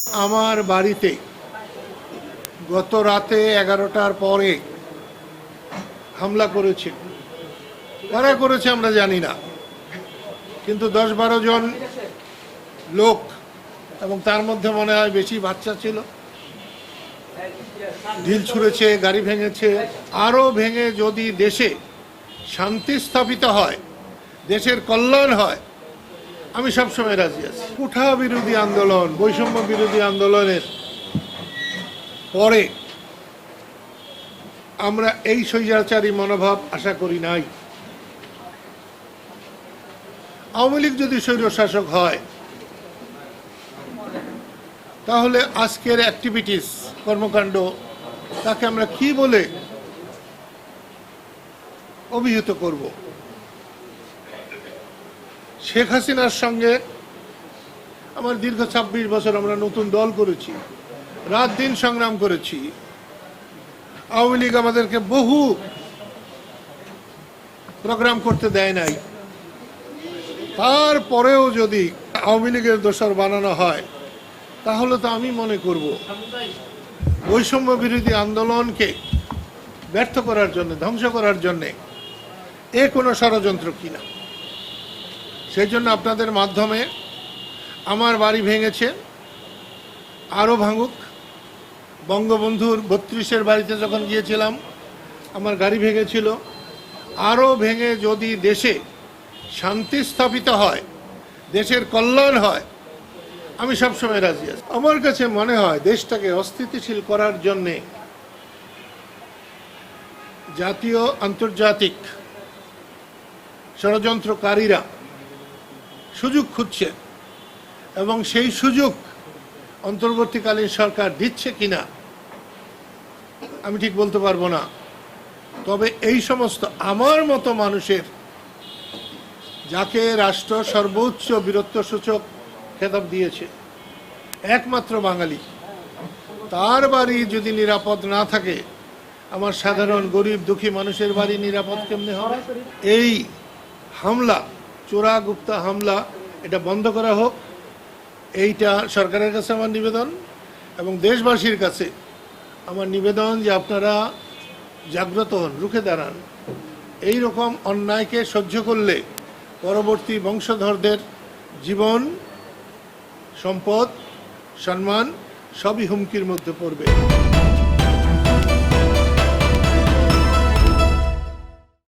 আমার বাড়িতে গত রাতে 11টার পরে হামলা করেছে। কারা করেছে আমরা জানি না, কিন্তু 10-12 জন লোক, এবং তার মধ্যে মনে হয় বেশি বাচ্চা ছিল, ঢিল ছুঁড়েছে, গাড়ি ভেঙেছে। আরও ভেঙে যদি দেশে শান্তি স্থাপিত হয়, দেশের কল্যাণ হয়, আমি সবসময় রাজি আছি। কুঠা বিরোধী আন্দোলন, বৈষম্য বিরোধী আন্দোলনের পরে আমরা এই স্বৈরাচারী মনোভাব আশা করি নাই। আওয়ামী লীগ যদি স্বৈরশাসক হয়, তাহলে আজকের অ্যাক্টিভিটিস, কর্মকাণ্ড, তাকে আমরা কি বলে অভিহিত করব? শেখ হাসিনার সঙ্গে আমার দীর্ঘ 26 বছর আমরা নতুন দল করেছি, রাত দিন সংগ্রাম করেছি। আওয়ামী লীগ আমাদেরকে বহু প্রোগ্রাম করতে দেয় নাই। তারপরেও যদি আওয়ামী লীগের দোসর বানানো হয়, তাহলে তো আমি মনে করব বৈষম্য বিরোধী আন্দোলনকে ব্যর্থ করার জন্য, ধ্বংস করার জন্যে এ কোনো ষড়যন্ত্র কিনা। সেই জন্য আপনাদের মাধ্যমে আমার বাড়ি ভেঙেছে, আরও ভাঙুক। বঙ্গবন্ধুর 32-এর বাড়িতে যখন গিয়েছিলাম, আমার গাড়ি ভেঙেছিল। আরও ভেঙে যদি দেশে শান্তি স্থাপিত হয়, দেশের কল্যাণ হয়, আমি সবসময় রাজি আছি। আমার কাছে মনে হয় দেশটাকে অস্থিতিশীল করার জন্যে জাতীয় আন্তর্জাতিক ষড়যন্ত্রকারীরা সুযোগ খুঁজছে, এবং সেই সুযোগ অন্তর্বর্তীকালীন সরকার দিচ্ছে কিনা আমি ঠিক বলতে পারবো না। তবে এই সমস্ত আমার মতো মানুষের, যাকে রাষ্ট্র সর্বোচ্চ বীরত্বসূচক খেতাব দিয়েছে, একমাত্র বাঙালি, তার বাড়ি যদি নিরাপদ না থাকে, আমার সাধারণ গরিব দুঃখী মানুষের বাড়ি নিরাপদ কেমনে হবে? এই হামলা, চোরা গুপ্তা হামলা, এটা বন্ধ করা হোক। এইটা সরকারের কাছে আমার নিবেদন, এবং দেশবাসীর কাছে আমার নিবেদন যে আপনারা জাগ্রত হন, রুখে দাঁড়ান। এই রকম অন্যায়কে সহ্য করলে পরবর্তী বংশধরদের জীবন, সম্পদ, সম্মান সবই হুমকির মধ্যে পড়বে।